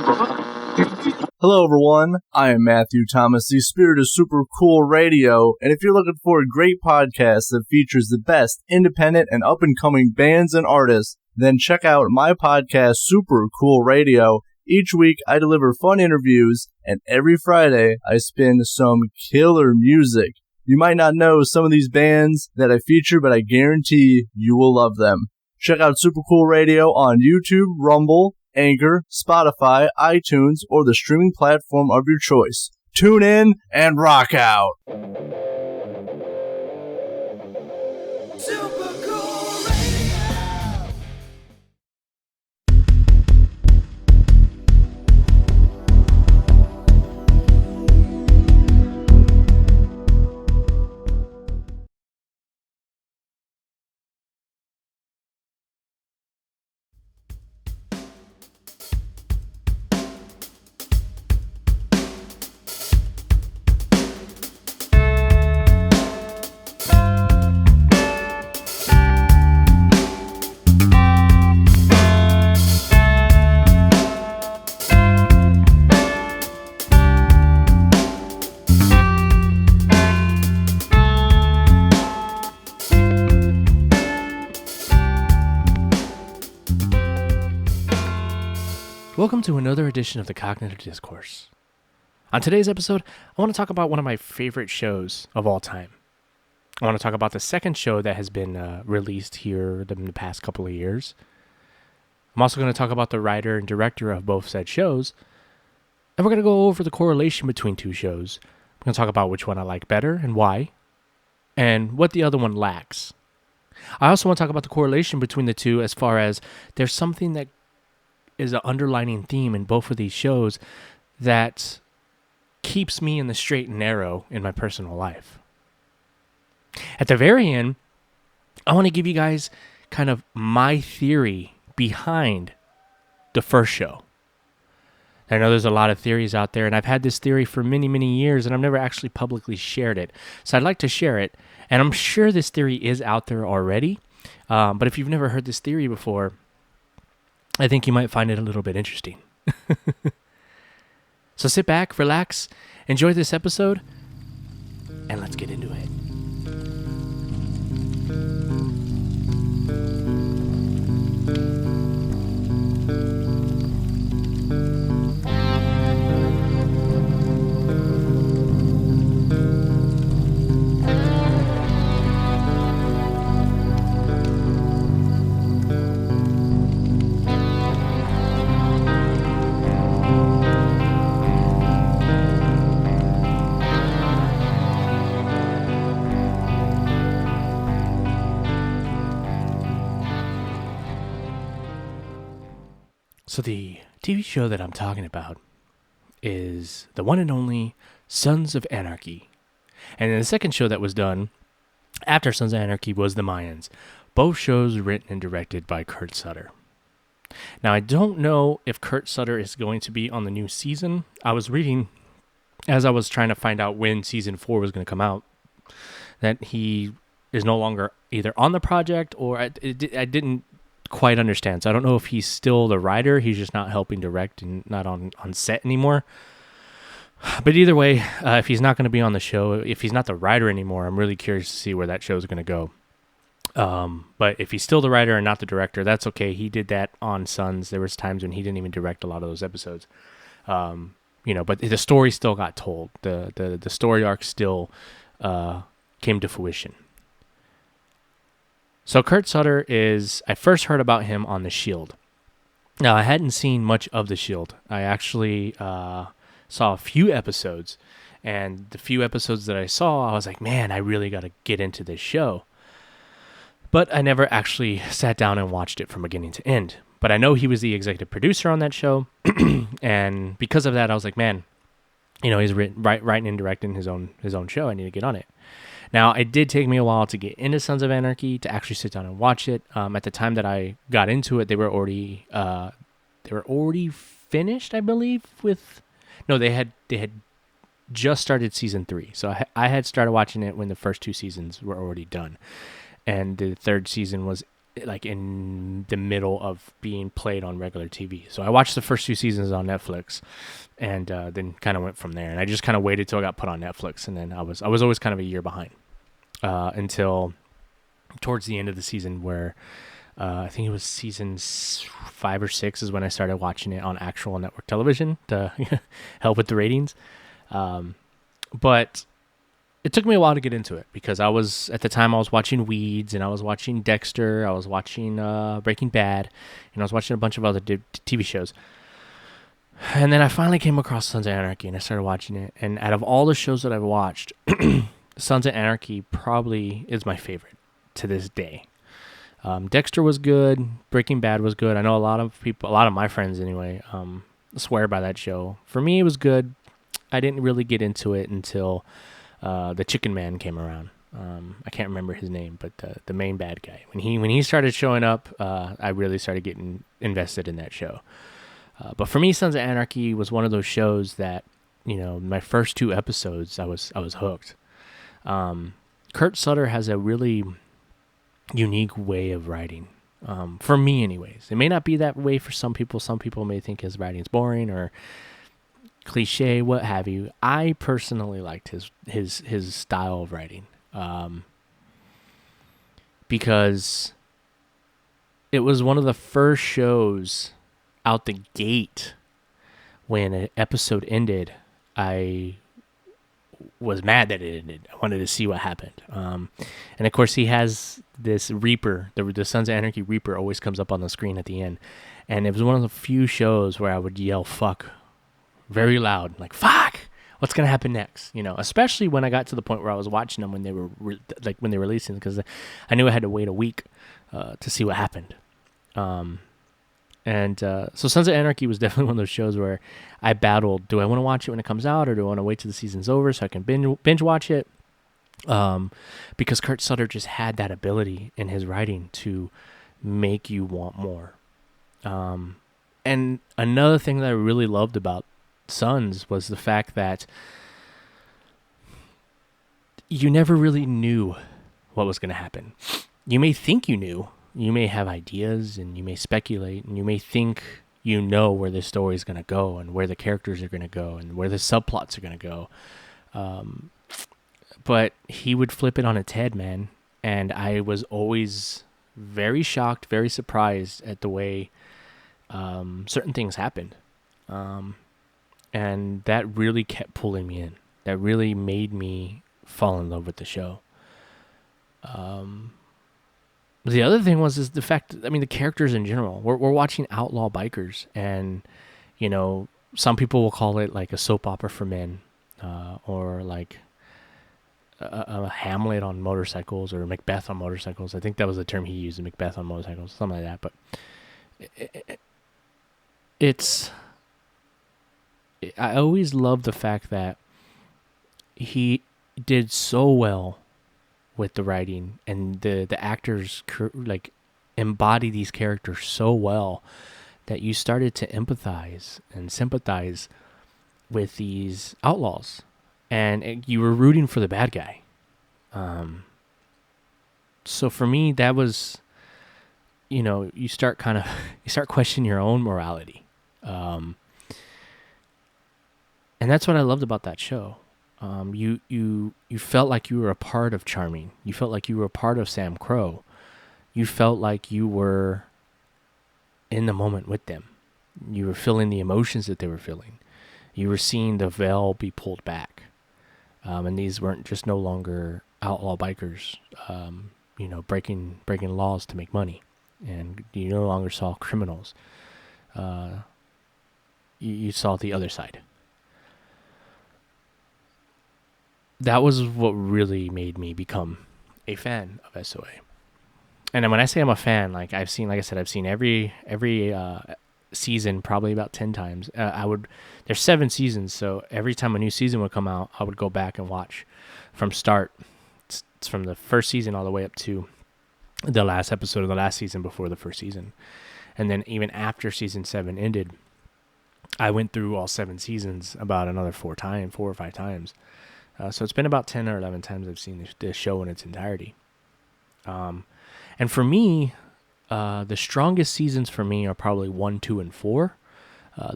Hello everyone, I am Matthew Thomas, the spirit of Super Cool Radio, and if you're looking for a great podcast that features the best independent and up-and-coming bands and artists, then check out my podcast, Super Cool Radio. Each week I deliver fun interviews, and every Friday I spin some killer music. You might not know some of these bands that I feature, but I guarantee you will love them. Check out Super Cool Radio on YouTube, Rumble, Anchor, Spotify, iTunes, or the streaming platform of your choice. Tune in and rock out! Super Cool Radio. Welcome to another edition of the Cognitive Discourse. On today's episode, I want to talk about one of my favorite shows of all time. I want to talk about the second show that has been released here in the past couple of years. I'm also going to talk about the writer and director of both said shows, and we're going to go over the correlation between two shows. I'm going to talk about which one I like better and why, and what the other one lacks. I also want to talk about the correlation between the two as far as there's something that is an underlining theme in both of these shows that keeps me in the straight and narrow in my personal life. At the very end, I want to give you guys kind of my theory behind the first show. I know there's a lot of theories out there, and I've had this theory for many, many years, and I've never actually publicly shared it. So I'd like to share it, and I'm sure this theory is out there already, but if you've never heard this theory before, I think you might find it a little bit interesting. So sit back, relax, enjoy this episode, and let's get into it. So the TV show that I'm talking about is the one and only Sons of Anarchy. And then the second show that was done after Sons of Anarchy was The Mayans. Both shows written and directed by Kurt Sutter. Now, I don't know if Kurt Sutter is going to be on the new season. I was reading, as I was trying to find out when season 4 was going to come out, that he is no longer either on the project or I didn't quite understand. So I don't know if he's still the writer. He's just not helping direct and not on set anymore. But either way, if he's not going to be on the show, if he's not the writer anymore, I'm really curious to see where that show is going to go. But if he's still the writer and not the director, that's okay. He did that on Sons. There was times when he didn't even direct a lot of those episodes. But the story still got told. The story arc still came to fruition. So Kurt Sutter I first heard about him on The Shield. Now, I hadn't seen much of The Shield. I actually saw a few episodes, and the few episodes that I saw, I was like, man, I really got to get into this show. But I never actually sat down and watched it from beginning to end. But I know he was the executive producer on that show, and because of that, I was like, man, he's writing and directing his own show. I need to get on it. Now, it did take me a while to get into Sons of Anarchy, to actually sit down and watch it. At the time that I got into it, they were already finished, I believe. They had just started season 3, so I had started watching it when the first 2 seasons were already done, and the third season was like in the middle of being played on regular TV. So I watched the first 2 seasons on Netflix, and then kind of went from there. And I just kind of waited till it got put on Netflix, and then I was always kind of a year behind until towards the end of the season, where I think it was season 5 or 6 is when I started watching it on actual network television to help with the ratings. But it took me a while to get into it because at the time I was watching Weeds, and I was watching Dexter, I was watching Breaking Bad, and I was watching a bunch of other TV shows. And then I finally came across Sons of Anarchy, and I started watching it. And out of all the shows that I've watched, Sons of Anarchy probably is my favorite to this day. Dexter was good. Breaking Bad was good. I know a lot of my friends anyway, swear by that show. For me, it was good. I didn't really get into it until the Chicken Man came around. I can't remember his name, but the main bad guy. When he started showing up, I really started getting invested in that show. But for me, Sons of Anarchy was one of those shows that, my first 2 episodes, I was hooked. Kurt Sutter has a really unique way of writing, for me anyways. It may not be that way for some people. Some people may think his writing's boring or cliche, what have you. I personally liked his style of writing, because it was one of the first shows out the gate. When an episode ended, I was mad that it ended. I wanted to see what happened. And of course, he has this Reaper, the Sons of Anarchy Reaper always comes up on the screen at the end. And it was one of the few shows where I would yell "fuck" very loud, like "fuck." What's gonna happen next? Especially when I got to the point where I was watching them when they were when they were releasing, because I knew I had to wait a week to see what happened. So Sons of Anarchy was definitely one of those shows where I battled, do I want to watch it when it comes out, or do I want to wait till the season's over so I can binge watch it? Because Kurt Sutter just had that ability in his writing to make you want more. And another thing that I really loved about Sons was the fact that you never really knew what was going to happen. You may think you knew. You may have ideas, and you may speculate, and you may think where the story is going to go, and where the characters are going to go, and where the subplots are going to go. But he would flip it on its head, man. And I was always very shocked, very surprised at the way certain things happened. And that really kept pulling me in. That really made me fall in love with the show. The other thing is the fact, the characters in general. We're watching outlaw bikers, and, some people will call it like a soap opera for men, or like a Hamlet on motorcycles, or Macbeth on motorcycles. I think that was the term he used, Macbeth on motorcycles, something like that. But I always loved the fact that he did so well with the writing, and the actors embody these characters so well that you started to empathize and sympathize with these outlaws, and you were rooting for the bad guy. So for me, that was, you start questioning your own morality. And that's what I loved about that show. You felt like you were a part of Charming. You felt like you were a part of Sam Crow. You felt like you were in the moment with them. You were feeling the emotions that they were feeling. You were seeing the veil be pulled back. And these weren't just no longer outlaw bikers, breaking laws to make money. And you no longer saw criminals. You saw the other side. That was what really made me become a fan of SOA. And then when I say I'm a fan, I've seen every season probably about 10 times. There's 7 seasons, so every time a new season would come out, I would go back and watch from start. It's from the first season all the way up to the last episode of the last season before the first season. And then even after season 7 ended, I went through all 7 seasons about another 4 or 5 times. So it's been about 10 or 11 times I've seen this show in its entirety. And for me, The strongest seasons for me are probably 1, 2, and 4.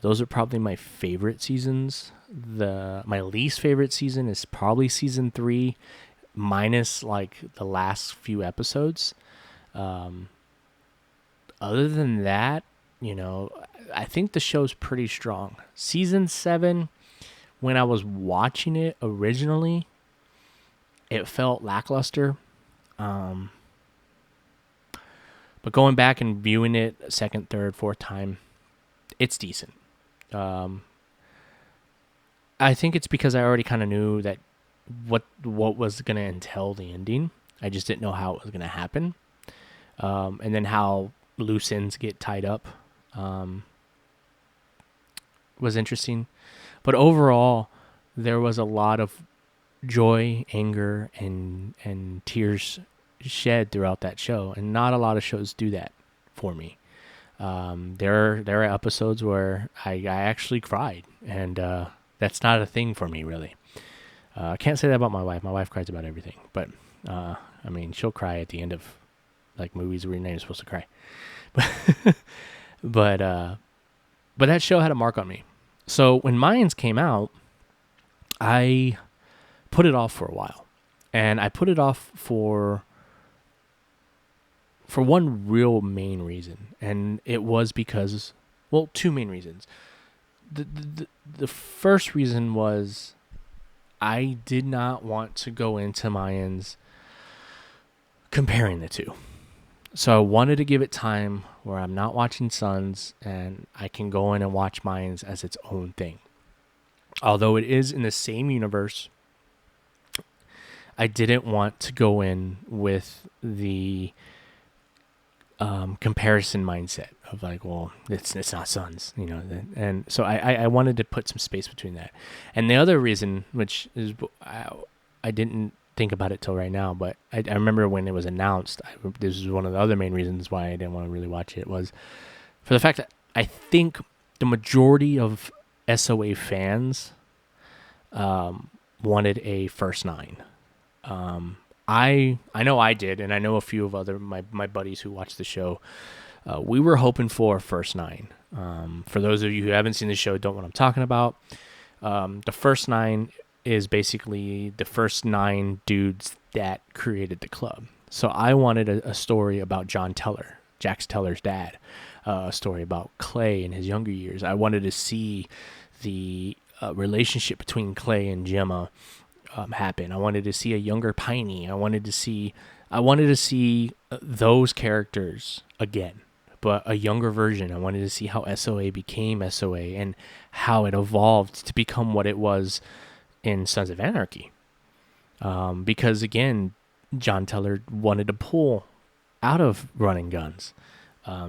Those are probably my favorite seasons. My least favorite season is probably season 3, minus like the last few episodes. Other than that, I think the show's pretty strong. Season 7, when I was watching it originally, it felt lackluster. But going back and viewing it a second, third, fourth time, it's decent. I think it's because I already kind of knew that what was going to entail the ending. I just didn't know how it was going to happen. And then how loose ends get tied up was interesting. But overall, there was a lot of joy, anger, and tears shed throughout that show, and not a lot of shows do that for me. There are episodes where I actually cried, and that's not a thing for me, really. I can't say that about my wife. My wife cries about everything, but she'll cry at the end of like movies where you're not supposed to cry. But that show had a mark on me. So when Mayans came out, I put it off for a while, and I put it off for one real main reason, and it was because, well, two main reasons. The first reason was I did not want to go into Mayans comparing the two. So I wanted to give it time where I'm not watching Sons and I can go in and watch Mayans as its own thing. Although it is in the same universe, I didn't want to go in with the comparison mindset of like, well, it's not Sons, and so I wanted to put some space between that. And the other reason, which is I didn't think about it till right now, but I remember when it was announced, this is one of the other main reasons why I didn't want to really watch it, was for the fact that I think the majority of SOA fans wanted a First Nine. I know I did, and I know a few of other my buddies who watched the show. We were hoping for First Nine. For those of you who haven't seen the show, don't know what I'm talking about. The First Nine is basically the first 9 dudes that created the club. So I wanted a story about John Teller, Jax Teller's dad, a story about Clay in his younger years. I wanted to see the relationship between Clay and Gemma happen. I wanted to see a younger Piney. I wanted to see those characters again, but a younger version. I wanted to see how SOA became SOA and how it evolved to become what it was in Sons of Anarchy. Because again, John Teller wanted to pull out of Running Guns.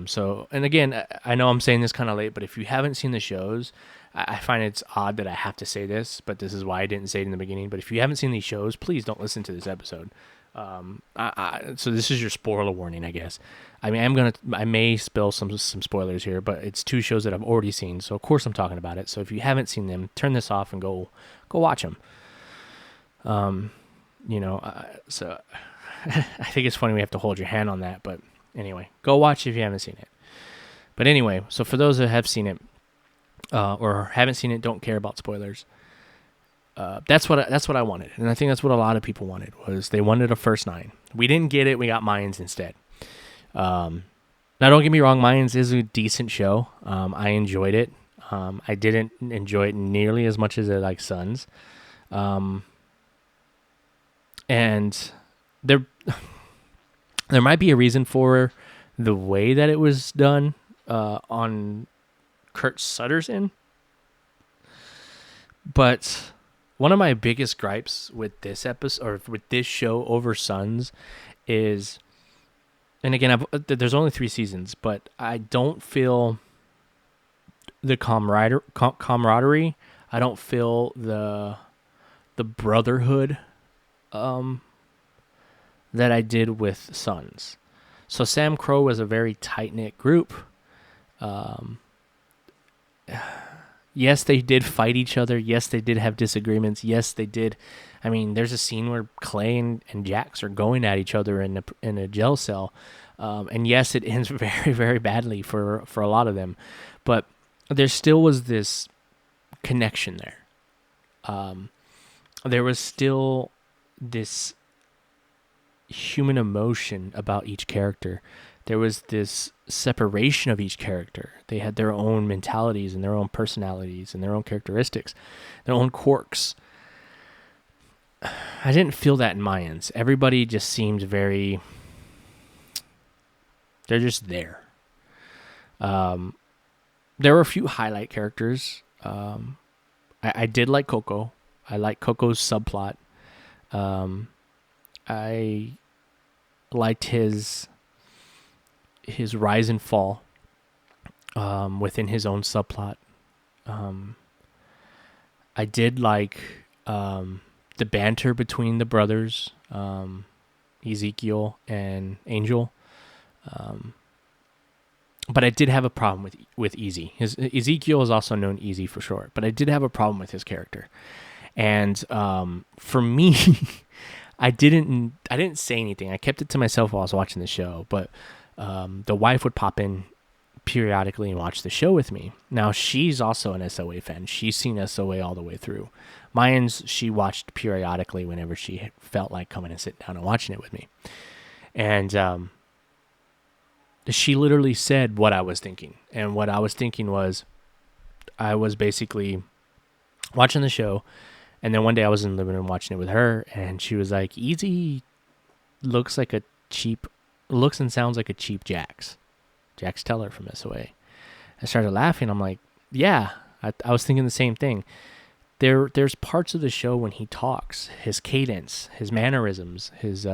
So, and again, I know I'm saying this kind of late, but if you haven't seen the shows, I find it's odd that I have to say this, but this is why I didn't say it in the beginning. But if you haven't seen these shows, please don't listen to this episode. So this is your spoiler warning, I guess. I mean, I may spill some spoilers here, but it's 2 shows that I've already seen, so of course I'm talking about it. So if you haven't seen them, turn this off and go watch them. So I think it's funny we have to hold your hand on that, but anyway, go watch if you haven't seen it. But anyway, so for those that have seen it, or haven't seen it, don't care about spoilers. That's what I wanted, and I think that's what a lot of people wanted, was they wanted a First Nine. We didn't get it. We got Mayans instead. Now, don't get me wrong. Mayans is a decent show. I enjoyed it. I didn't enjoy it nearly as much as I like Sons. And there might be a reason for the way that it was done on Kurt Sutter's end. But one of my biggest gripes with this episode, or with this show over Sons, is, and again, there's only 3 seasons, but I don't feel the camaraderie. I don't feel the brotherhood that I did with Sons. So Sam Crow was a very tight-knit group. Yes, they did fight each other. Yes, they did have disagreements. Yes, they did. I mean, there's a scene where Clay and Jax are going at each other in a jail cell, and yes, it ends very, very badly for a lot of them, but there still was this connection there. There was still this human emotion about each character. There was this separation of each character. They had their own mentalities and their own personalities and their own characteristics, their own quirks. I didn't feel that in Mayans. Everybody just seemed very... They're just there. There were a few highlight characters. I did like Coco. I like Coco's subplot. I liked his rise and fall within his own subplot. I did like the banter between the brothers, Ezekiel and Angel. But I did have a problem with Easy. Ezekiel is also known Easy for short, but I did have a problem with his character. And for me, I didn't say anything. I kept it to myself while I was watching the show, but the wife would pop in periodically and watch the show with me. Now, she's also an SOA fan. She's seen SOA all the way through. Mayans, she watched periodically whenever she felt like coming and sitting down and watching it with me. And she literally said what I was thinking. And what I was thinking was, I was basically watching the show, and then one day I was in the living room watching it with her, and she was like, Easy looks and sounds like a cheap Jax Teller from SOA. I started laughing. I'm like, yeah, I was thinking the same thing. There's parts of the show when he talks, his cadence, his mannerisms, his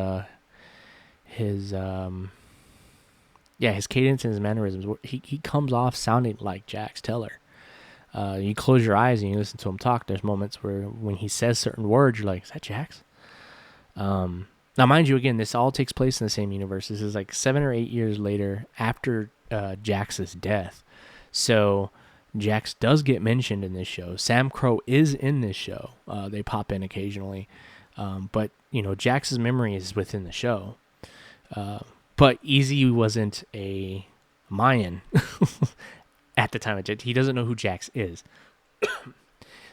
cadence and his mannerisms, he comes off sounding like Jax Teller. You close your eyes and you listen to him talk. There's moments where when he says certain words, you're like, is that Jax? Now, mind you, again, this all takes place in the same universe. This is like 7 or 8 years later after Jax's death. So Jax does get mentioned in this show. Sam Crow is in this show. They pop in occasionally. But, Jax's memory is within the show. But Easy wasn't a Mayan at the time of Jax. He doesn't know who Jax is.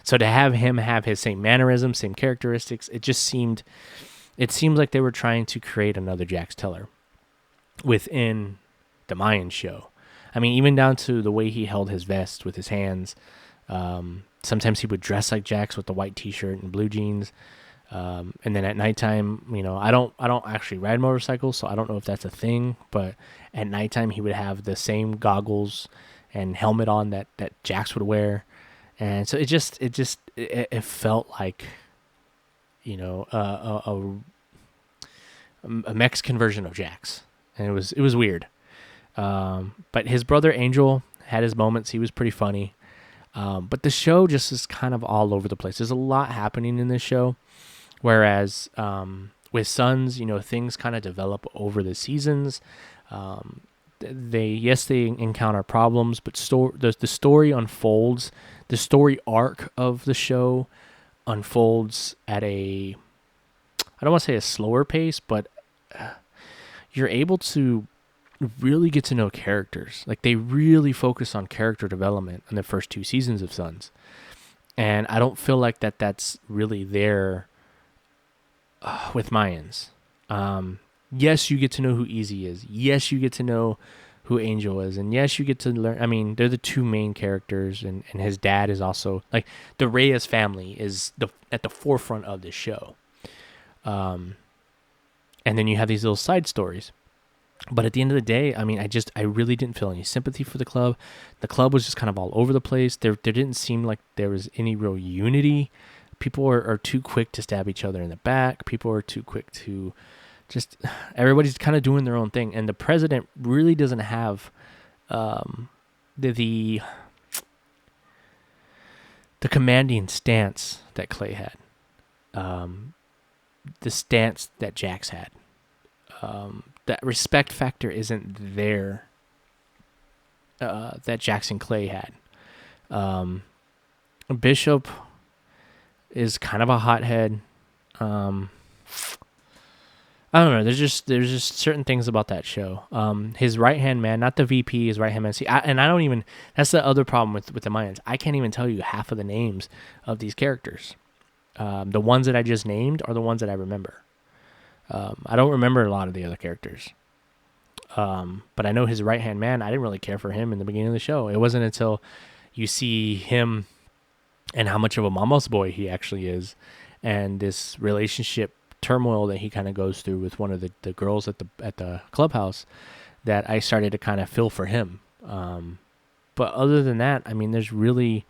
So to have him have his same mannerisms, same characteristics, it seemed like they were trying to create another Jax Teller within the Mayan show. I mean, even down to the way he held his vest with his hands. Sometimes he would dress like Jax with the white t-shirt and blue jeans. And then at nighttime, I don't actually ride motorcycles, so I don't know if that's a thing, but at nighttime he would have the same goggles and helmet on that Jax would wear. And so it felt like, a Mexican version of Jax. And it was weird. But his brother Angel had his moments. He was pretty funny. But the show just is kind of all over the place. There's a lot happening in this show. Whereas with Sons, things kind of develop over the seasons. They encounter problems, but the story unfolds. The story arc of the show unfolds at I don't want to say a slower pace, but you're able to really get to know characters. Like, they really focus on character development in the first 2 seasons of Sons. And I don't feel like that's really there with Mayans. Yes, you get to know who Easy is. Yes, you get to know who Angel is. And yes, you get to learn. I mean, they're the 2 main characters, and his dad is also, like, the Reyes family is at the forefront of this show. And then you have these little side stories. But at the end of the day, I mean, I really didn't feel any sympathy for the club. The club was just kind of all over the place. There didn't seem like there was any real unity. People are too quick to stab each other in the back. People are too quick to everybody's kind of doing their own thing. And the president really doesn't have the commanding stance that Clay had. The stance that Jax had. That respect factor isn't there that Jax and Clay had. Bishop is kind of a hothead. I don't know. There's just certain things about that show. His right hand man, not the VP, his right hand man. See, I don't even. That's the other problem with the Mayans. I can't even tell you half of the names of these characters. The ones that I just named are the ones that I remember. I don't remember a lot of the other characters. But I know his right hand man. I didn't really care for him in the beginning of the show. It wasn't until you see him and how much of a mama's boy he actually is, and this relationship turmoil that he kind of goes through with one of the girls at the clubhouse, that I started to kind of feel for him. But other than that, I mean, there's really,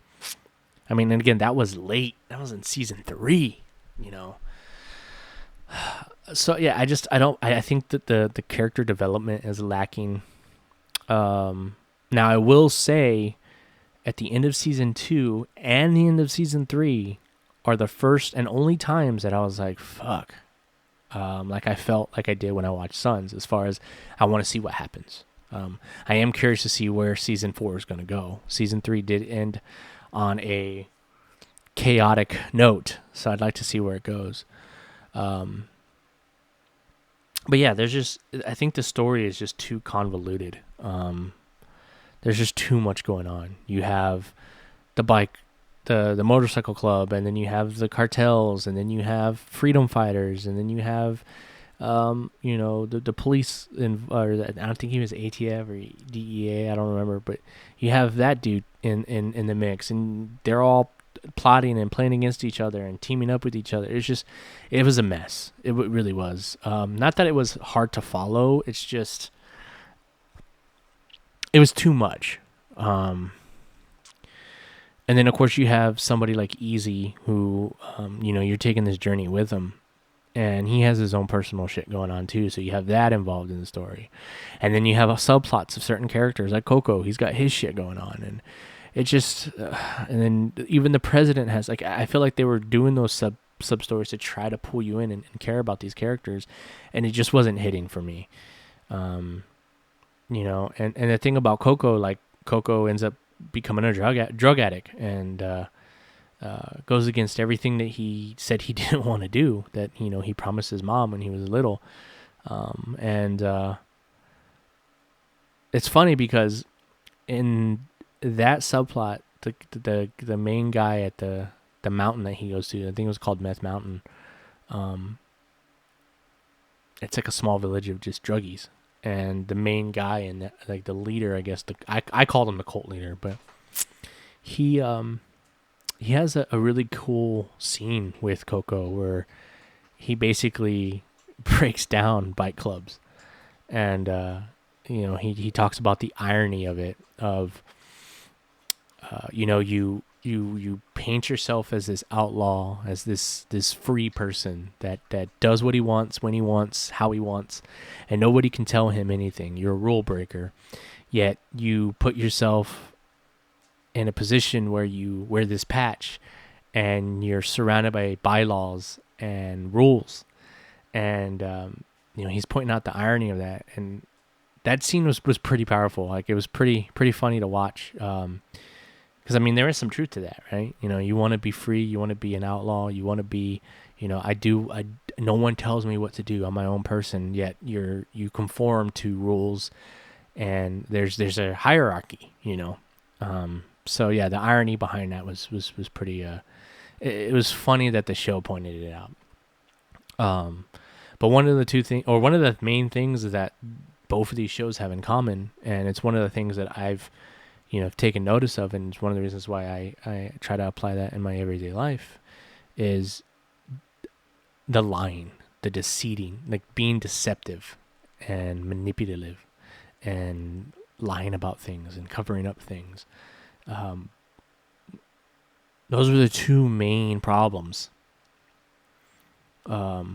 I mean, and again, that was late. That was in season 3, you know. So yeah, I think that the character development is lacking. Now I will say, at the end of season 2 and the end of season 3 are the first and only times that I was like, fuck. Like I felt like I did when I watched Sons, as far as I want to see what happens. I am curious to see where season 4 is going to go. Season 3 did end on a chaotic note, so I'd like to see where it goes. But yeah, I think the story is just too convoluted. There's just too much going on. You have the motorcycle club, and then you have the cartels, and then you have freedom fighters, and then you have, the police, or I don't think he was ATF or DEA, I don't remember, but you have that dude in the mix, and they're all plotting and playing against each other and teaming up with each other. It was a mess. It really was. Not that it was hard to follow. It's just, it was too much. And then of course you have somebody like Easy, who, you're taking this journey with him, and he has his own personal shit going on too. So you have that involved in the story. And then you have subplots of certain characters like Coco. He's got his shit going on, and it just, and then even the president has, like, I feel like they were doing those sub stories to try to pull you in and care about these characters, and it just wasn't hitting for me. And the thing about Coco, like, Coco ends up becoming a drug addict, and goes against everything that he said he didn't want to do, that he promised his mom when he was little. It's funny because in that subplot, the main guy at the mountain that he goes to, I think it was called Meth Mountain, it's like a small village of just druggies. And the main guy and like the leader, I guess, I called him the cult leader, but he has a really cool scene with Coco where he basically breaks down bike clubs, and he talks about the irony of it, of you paint yourself as this outlaw, as this free person that does what he wants, when he wants, how he wants, and nobody can tell him anything. You're a rule breaker, yet you put yourself in a position where you wear this patch and you're surrounded by bylaws and rules. And he's pointing out the irony of that, and that scene was pretty powerful. Like, it was pretty funny to watch. Because, I mean, there is some truth to that, right? You want to be free. You want to be an outlaw. You want to be, no one tells me what to do. I'm my own person, yet you conform to rules, and there's a hierarchy, So, yeah, the irony behind that was pretty, it was funny that the show pointed it out. But one of the main things that both of these shows have in common, and it's one of the things that I've taken notice of, and it's one of the reasons why I try to apply that in my everyday life, is the lying, the deceiving, like being deceptive and manipulative and lying about things and covering up things. Those were the two main problems that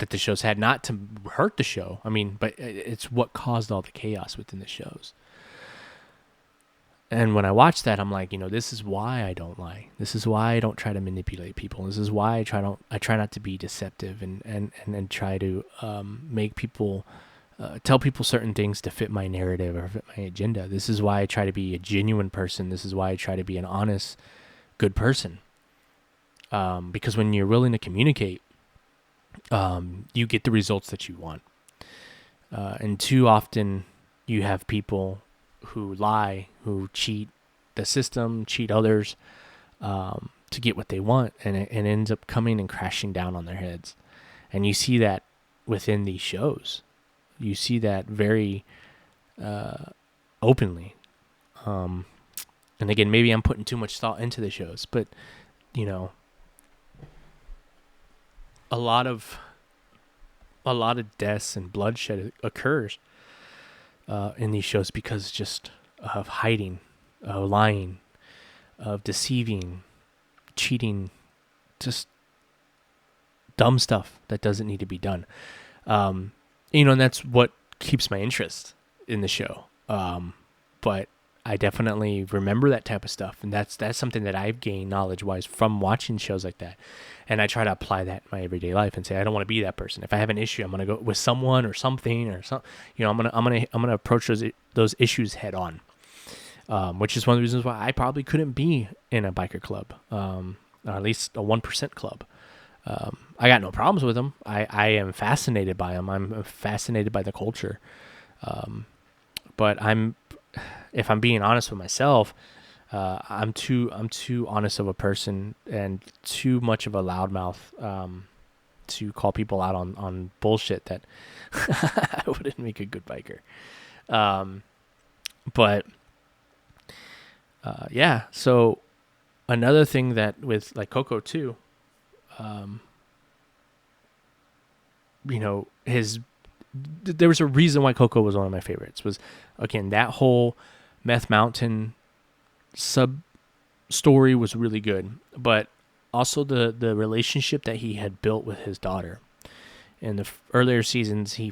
the shows had, not to hurt the show. I mean, but it's what caused all the chaos within the shows. And when I watch that, I'm like, this is why I don't lie. This is why I don't try to manipulate people. This is why I try not to be deceptive and try to make people tell people certain things to fit my narrative or fit my agenda. This is why I try to be a genuine person. This is why I try to be an honest, good person. Because when you're willing to communicate, you get the results that you want. And too often you have people who lie, who cheat the system, cheat others, to get what they want, and it ends up coming and crashing down on their heads. And you see that within these shows. You see that very openly. And again, maybe I'm putting too much thought into the shows, but you know, a lot of deaths and bloodshed occurs in these shows because just of hiding, of lying, of deceiving, cheating, just dumb stuff that doesn't need to be done. And that's what keeps my interest in the show. But I definitely remember that type of stuff, and that's something that I've gained knowledge-wise from watching shows like that. And I try to apply that in my everyday life and say, I don't want to be that person. If I have an issue, I'm gonna go with someone or something or something. I'm gonna approach those issues head on. Which is one of the reasons why I probably couldn't be in a biker club, or at least a 1% club. I got no problems with them. I am fascinated by them. I'm fascinated by the culture. But if I'm being honest with myself, I'm too honest of a person and too much of a loudmouth to call people out on bullshit that I wouldn't make a good biker. Yeah. So another thing that with like Coco too, there was a reason why Coco was one of my favorites. Was again that whole Meth Mountain sub story was really good, but also the relationship that he had built with his daughter. In the earlier seasons, his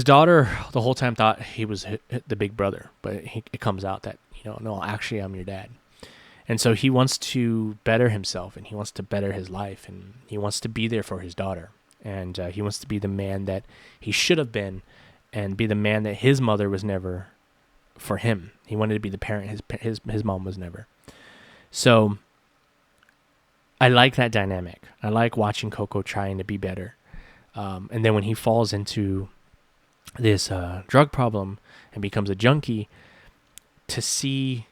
daughter the whole time thought he was the big brother, but it comes out that no, actually I'm your dad. And so he wants to better himself, and he wants to better his life, and he wants to be there for his daughter, and he wants to be the man that he should have been, and be the man that his mother was never for him. He wanted to be the parent his mom was never. So I like that dynamic. I like watching Coco trying to be better, and then when he falls into this drug problem and becomes a junkie, to see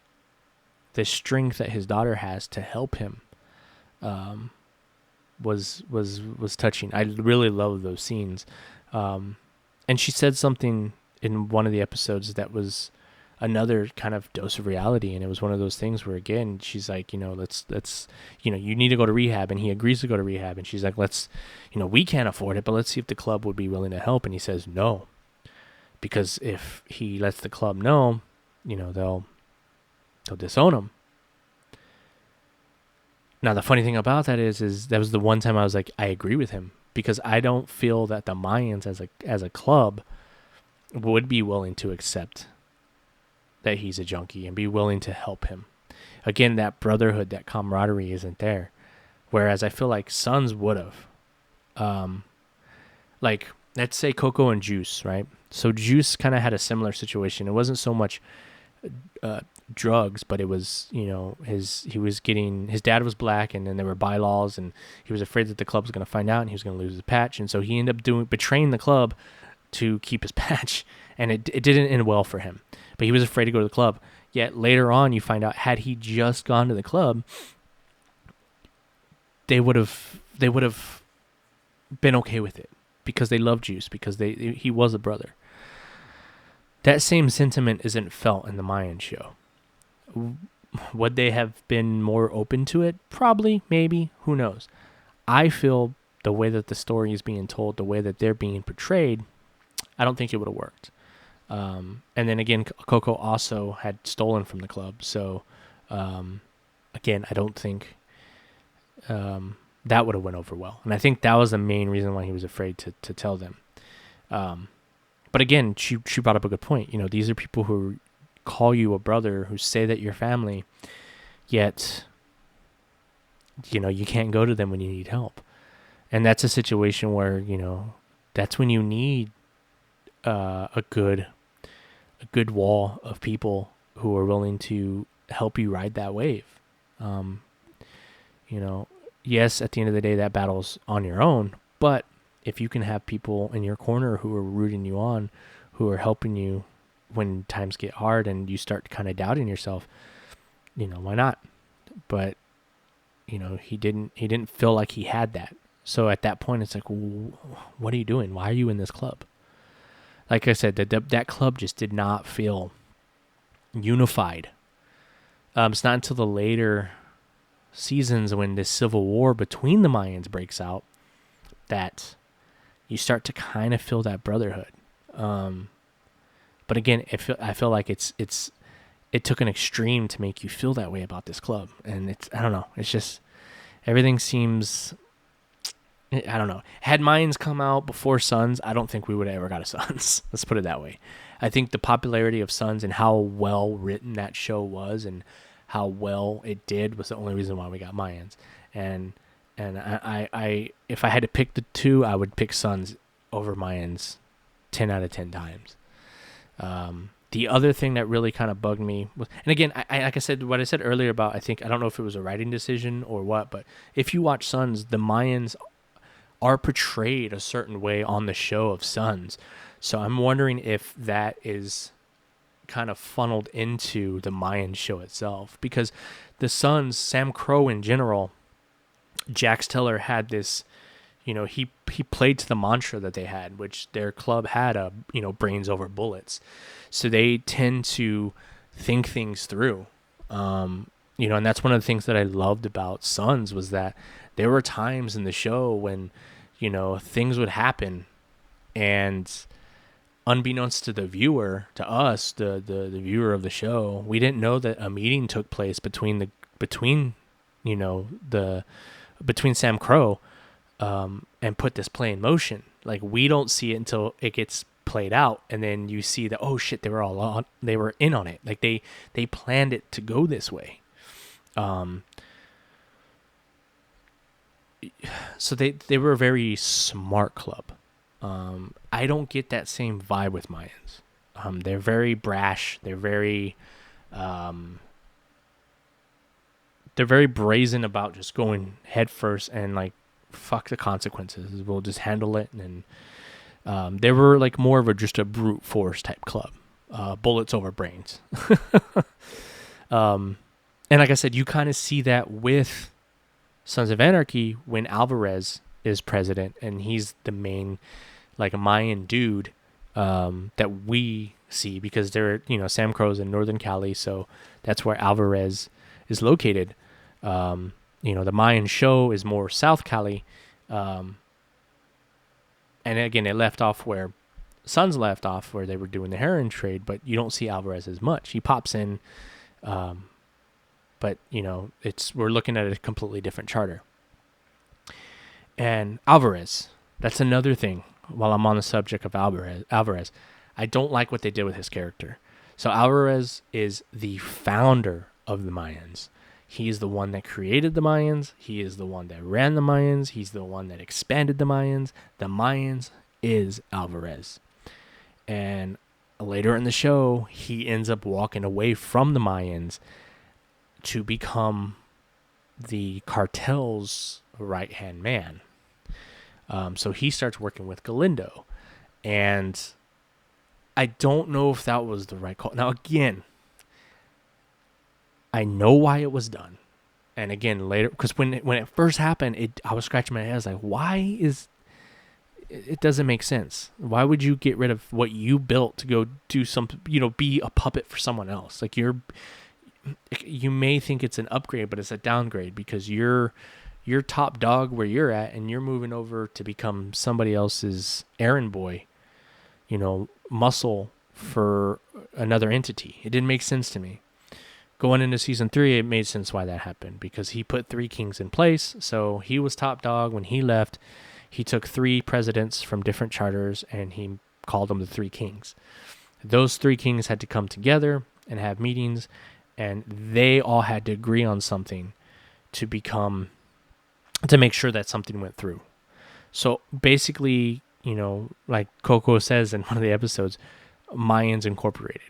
the strength that his daughter has to help him was touching. I really love those scenes. And she said something in one of the episodes that was another kind of dose of reality, and it was one of those things where again she's like, let's you need to go to rehab, and he agrees to go to rehab, and she's like, let's we can't afford it, but let's see if the club would be willing to help. And he says no, because if he lets the club know, they'll disown him. Now, the funny thing about that is that was the one time I was like, I agree with him, because I don't feel that the Mayans as a club would be willing to accept that he's a junkie and be willing to help him. Again, that brotherhood, that camaraderie isn't there. Whereas I feel like Sons would have. Like, let's say Coco and Juice, right? So Juice kind of had a similar situation. It wasn't so much drugs, but it was, his dad was black, and then there were bylaws, and he was afraid that the club was going to find out and he was going to lose his patch. And so he ended up betraying the club to keep his patch, and it didn't end well for him. But he was afraid to go to the club. Yet later on, you find out, had he just gone to the club, they would have been okay with it, because they love Juice, because he was a brother. That same sentiment isn't felt in the Mayan show. Would they have been more open to it? Probably, maybe, who knows? I feel the way that the story is being told, the way that they're being portrayed, I don't think it would have worked. And then again, Coco also had stolen from the club. So, again, I don't think that would have went over well. And I think that was the main reason why he was afraid to tell them. But again, she brought up a good point. These are people who call you a brother, who say that you're family, yet, you can't go to them when you need help. And that's a situation where, that's when you need a good wall of people who are willing to help you ride that wave. Yes, at the end of the day, that battle's on your own, but if you can have people in your corner who are rooting you on, who are helping you when times get hard and you start kind of doubting yourself, why not? But, he didn't feel like he had that. So at that point, it's like, what are you doing? Why are you in this club? Like I said, that club just did not feel unified. It's not until the later seasons when this civil war between the Mayans breaks out that you start to kind of feel that brotherhood. But again, I feel like it took an extreme to make you feel that way about this club. And I don't know. It's just, everything seems, I don't know. Had Mayans come out before Sons, I don't think we would have ever got a Sons. Let's put it that way. I think the popularity of Sons and how well written that show was and how well it did was the only reason why we got Mayans. And I if I had to pick the two, I would pick Sons over Mayans 10 out of 10 times. The other thing that really kind of bugged me was, and again, I like I said, what I said earlier about, I don't know if it was a writing decision or what, but if you watch Sons, the Mayans are portrayed a certain way on the show of Sons. So I'm wondering if that is kind of funneled into the Mayan show itself, because the Sons, Sam Crow in general, Jax Teller had this, he played to the mantra that they had, which their club had brains over bullets. So they tend to think things through. And that's one of the things that I loved about Sons was that there were times in the show when, things would happen and unbeknownst to the viewer, to us, the viewer of the show, we didn't know that a meeting took place between Sam Crow and put this play in motion. Like, we don't see it until it gets played out, and then you see that, oh shit, they were in on it. Like they planned it to go this way. So they were a very smart club. I don't get that same vibe with Mayans. They're very brash. They're very brazen about just going head first and like, fuck the consequences. We'll just handle it. And they were like more of just a brute force type club. Bullets over brains. And like I said, you kind of see that with Sons of Anarchy when Alvarez is president and he's the main like Mayan dude that we see, because they're, Sam Crow's in Northern Cali, so that's where Alvarez is located. The Mayan show is more South Cali. And again, it left off where Sons left off, where they were doing the heroin trade, but you don't see Alvarez as much. He pops in, but we're looking at a completely different charter. And Alvarez, that's another thing. While I'm on the subject of Alvarez, I don't like what they did with his character. So Alvarez is the founder of the Mayans. He is the one that created the Mayans. He is the one that ran the Mayans. He's the one that expanded the Mayans. The Mayans is Alvarez. And later in the show, he ends up walking away from the Mayans to become the cartel's right-hand man. So he starts working with Galindo. And I don't know if that was the right call. Now, again, I know why it was done. And again, later, because when it first happened, I was scratching my head. I was like, why is... It doesn't make sense. Why would you get rid of what you built to go do something, be a puppet for someone else? Like, you may think it's an upgrade, but it's a downgrade, because you're top dog where you're at, and you're moving over to become somebody else's errand boy, muscle for another entity. It didn't make sense to me. Going into season 3, it made sense why that happened, because he put 3 kings in place. So he was top dog. When he left, he took 3 presidents from different charters, and he called them the 3 kings. Those 3 kings had to come together and have meetings, and they all had to agree on something to make sure that something went through. So basically, like Coco says in one of the episodes, Mayans Incorporated.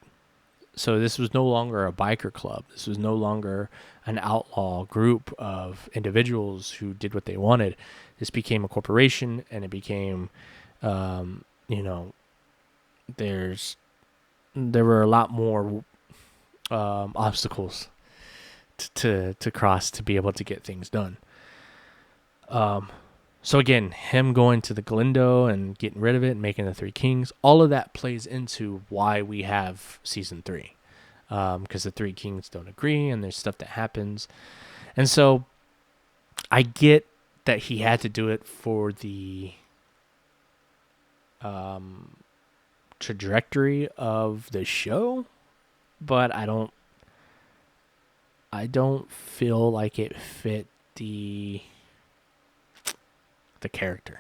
So this was no longer a biker club. This was no longer an outlaw group of individuals who did what they wanted. This became a corporation, and it became, there were a lot more obstacles to cross to be able to get things done. So again, him going to the Galindo and getting rid of it and making the Three Kings, all of that plays into why we have season 3. Because the Three Kings don't agree and there's stuff that happens. And so I get that he had to do it for the trajectory of the show, but I don't feel like it fit the character.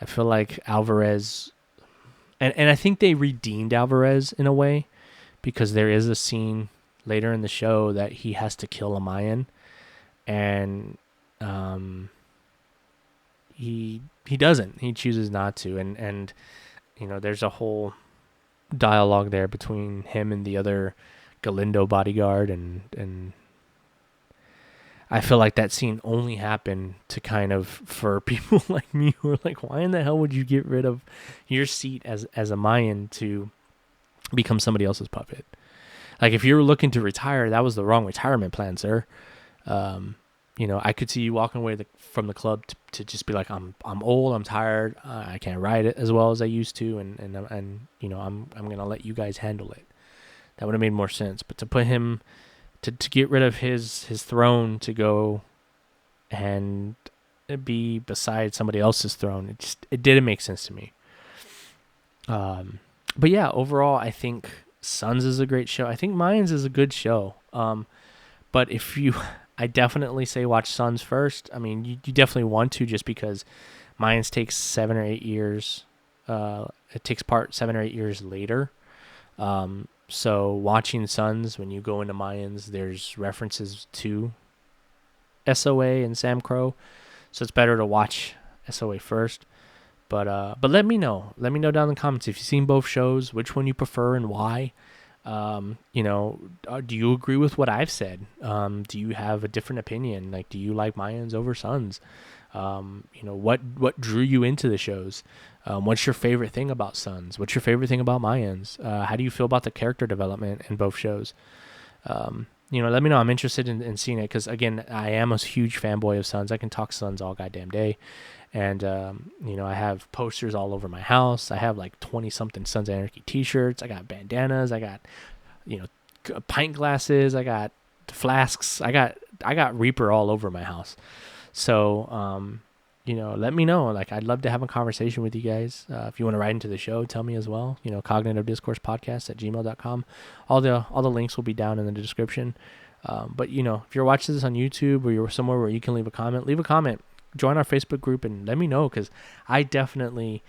I feel like Alvarez, and I think they redeemed Alvarez in a way, because there is a scene later in the show that he has to kill a Mayan, and he doesn't. He chooses not to, and there's a whole dialogue there between him and the other Galindo bodyguard, and I feel like that scene only happened to kind of, for people like me who are like, why in the hell would you get rid of your seat as a Mayan to become somebody else's puppet? Like, if you're looking to retire, that was the wrong retirement plan, sir. I could see you walking away from the club to just be like, I'm old, I'm tired, I can't ride it as well as I used to, and I'm gonna let you guys handle it. That would have made more sense. But to put him to get rid of his throne to go and be beside somebody else's throne, it didn't make sense to me. But yeah, overall, I think Sons is a great show. I think Mayans is a good show. But I definitely say watch Sons first. I mean, you definitely want to, just because Mayans takes 7 or 8 years. It takes part 7 or 8 years later. So watching Sons, when you go into Mayans, there's references to SOA and Sam Crow. So it's better to watch SOA first. But let me know. Let me know down in the comments if you've seen both shows, which one you prefer and why. Do you agree with what I've said? Do you have a different opinion? Like, do you like Mayans over Sons? What drew you into the shows? What's your favorite thing about Sons? What's your favorite thing about Mayans? How do you feel about the character development in both shows? Let me know. I'm interested in seeing it, because, again, I am a huge fanboy of Sons. I can talk Sons all goddamn day. And, I have posters all over my house. I have like 20-something Sons of Anarchy t-shirts. I got bandanas. I got, pint glasses. I got flasks. I got Reaper all over my house. So, let me know. Like, I'd love to have a conversation with you guys. If you want to write into the show, tell me as well. Cognitive Discourse Podcast at gmail.com. All the links will be down in the description. But if you're watching this on YouTube, or you're somewhere where you can leave a comment. Join our Facebook group and let me know, because I definitely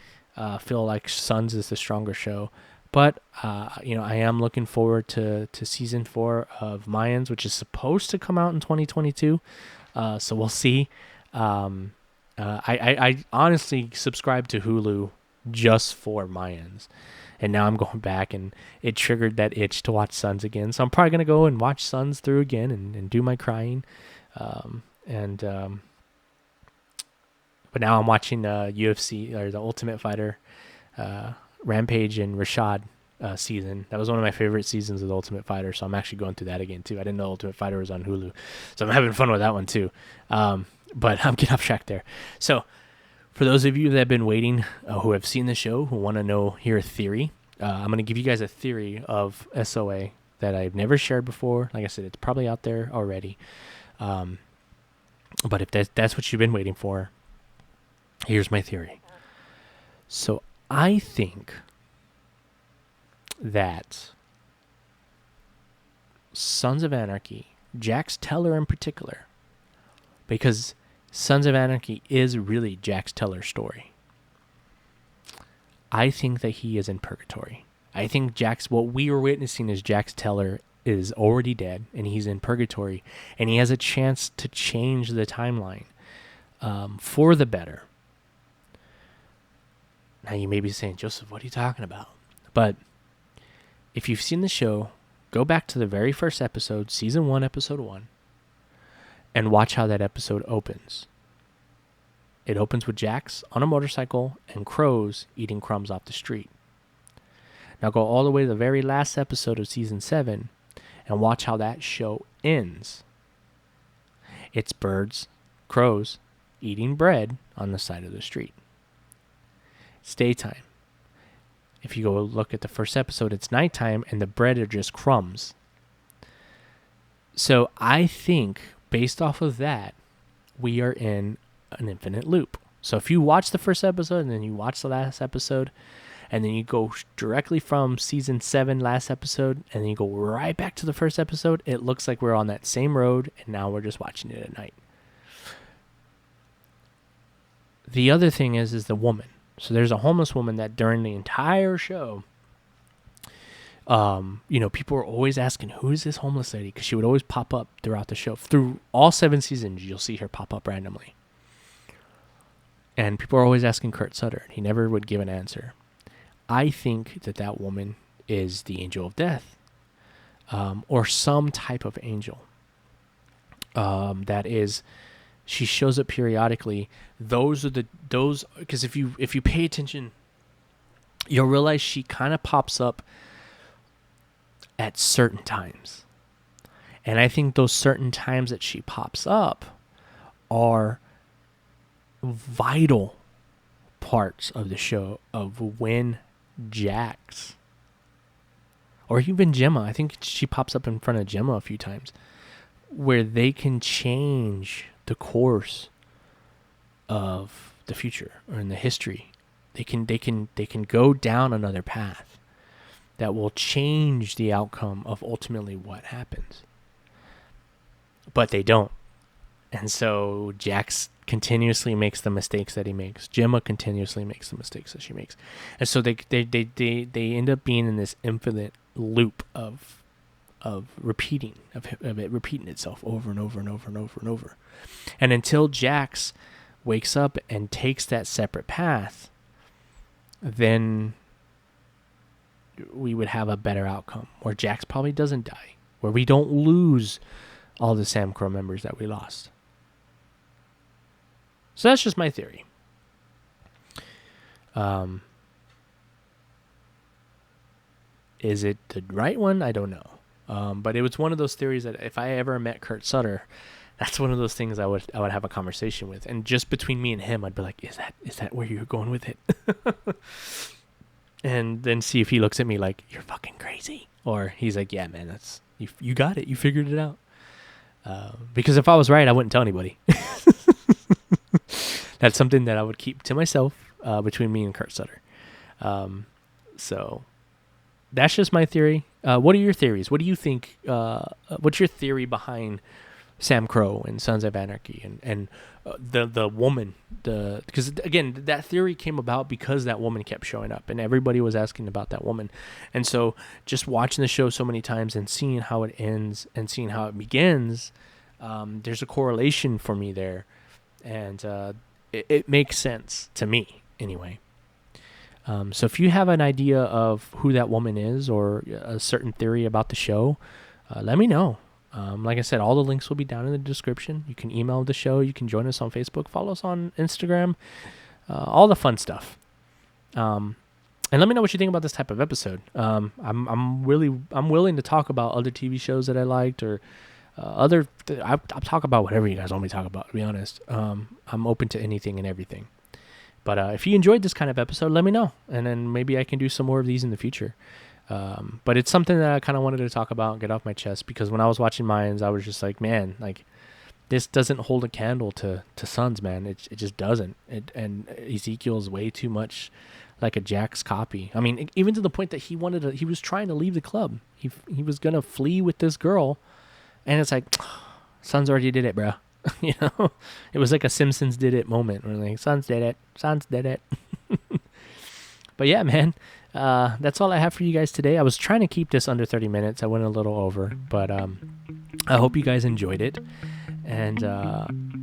feel like Sons is the stronger show. But, I am looking forward to season 4 of Mayans, which is supposed to come out in 2022. So we'll see. I honestly subscribed to Hulu just for Mayans. And now I'm going back, and it triggered that itch to watch Sons again. So I'm probably going to go and watch Sons through again and do my crying. But now I'm watching UFC, or the Ultimate Fighter, Rampage and Rashad season. That was one of my favorite seasons of the Ultimate Fighter, so I'm actually going through that again too. I didn't know Ultimate Fighter was on Hulu, so I'm having fun with that one too. But I'm getting off track there. So for those of you that have been waiting, who have seen the show, who want to hear a theory, I'm going to give you guys a theory of SOA that I've never shared before. Like I said, it's probably out there already. But if that's what you've been waiting for, here's my theory. So I think that Sons of Anarchy, Jax Teller in particular, because Sons of Anarchy is really Jax Teller's story. I think that he is in purgatory. I think what we were witnessing is Jax Teller is already dead, and he's in purgatory, and he has a chance to change the timeline for the better. Now you may be saying, Joseph, what are you talking about? But if you've seen the show, go back to the very first episode, season 1, episode 1, and watch how that episode opens. It opens with Jax on a motorcycle and crows eating crumbs off the street. Now go all the way to the very last episode of season 7 and watch how that show ends. It's birds, crows, eating bread on the side of the street. It's daytime. If you go look at the first episode, it's nighttime and the bread are just crumbs. So I think, based off of that, we are in an infinite loop. So if you watch the first episode and then you watch the last episode, and then you go directly from season 7 last episode, and then you go right back to the first episode, it looks like we're on that same road, and now we're just watching it at night. The other thing is the woman. So there's a homeless woman that during the entire show, people were always asking, who is this homeless lady? Because she would always pop up throughout the show. Through all 7 seasons, you'll see her pop up randomly. And people are always asking Kurt Sutter. He never would give an answer. I think that woman is the angel of death, or some type of angel. That is, she shows up periodically. Those because if you pay attention, you'll realize she kind of pops up at certain times, and I think those certain times that she pops up are vital parts of the show of when Jax, or even Gemma, I think she pops up in front of Gemma a few times, where they can change the course of the future or in the history. They can go down another path that will change the outcome of ultimately what happens. But they don't. And so Jax continuously makes the mistakes that he makes. Gemma continuously makes the mistakes that she makes. And so they end up being in this infinite loop of repeating, of it repeating itself over and over and over and over and over. And until Jax wakes up and takes that separate path, then we would have a better outcome where Jax probably doesn't die, where we don't lose all the Sam Crow members that we lost. So that's just my theory. Is it the right one? I don't know. But it was one of those theories that if I ever met Kurt Sutter, that's one of those things I would have a conversation with. And just between me and him, I'd be like, is that where you're going with it? And then see if he looks at me like, you're fucking crazy. Or he's like, yeah, man, that's you got it. You figured it out. Because if I was right, I wouldn't tell anybody. That's something that I would keep to myself, between me and Kurt Sutter. So that's just my theory. What are your theories? What do you think? What's your theory behind Sam Crow and Sons of Anarchy and the woman? Because again, that theory came about because that woman kept showing up and everybody was asking about that woman. And so just watching the show so many times and seeing how it ends and seeing how it begins, there's a correlation for me there. And it makes sense to me anyway. So if you have an idea of who that woman is or a certain theory about the show, let me know. Like I said, all the links will be down in the description. You can email the show. You can join us on Facebook. Follow us on Instagram. All the fun stuff. And let me know what you think about this type of episode. I'm willing to talk about other TV shows that I liked or I'll talk about whatever you guys want me to talk about, to be honest. I'm open to anything and everything. But if you enjoyed this kind of episode, let me know. And then maybe I can do some more of these in the future. But it's something that I kind of wanted to talk about and get off my chest. Because when I was watching Mayans, I was just like, man, like this doesn't hold a candle to Sons, man. It just doesn't. And Ezekiel's way too much like a Jax copy. I mean, even to the point that he was trying to leave the club. He was going to flee with this girl. And it's like, Sons already did it, bro. You know, it was like a Simpsons did it moment. Where like, Sons did it. But yeah, man, that's all I have for you guys today. I was trying to keep this under 30 minutes. I went a little over, but I hope you guys enjoyed it. And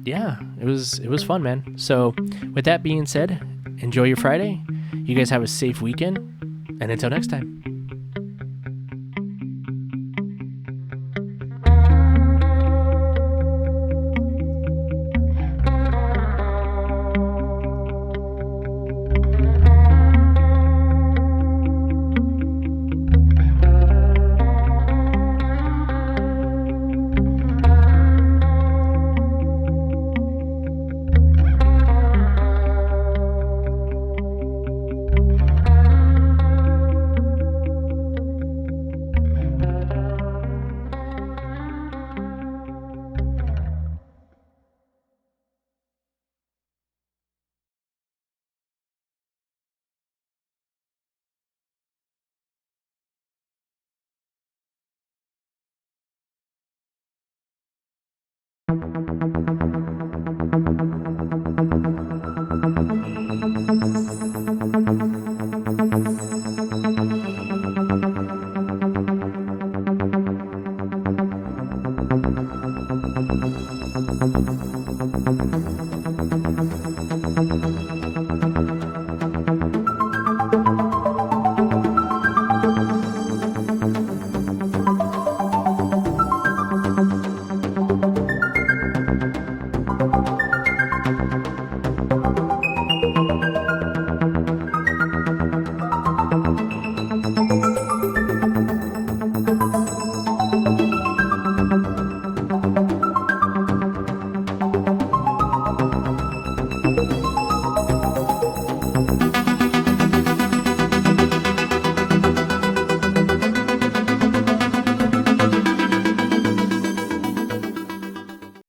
yeah, it was fun, man. So with that being said, enjoy your Friday. You guys have a safe weekend, and until next time.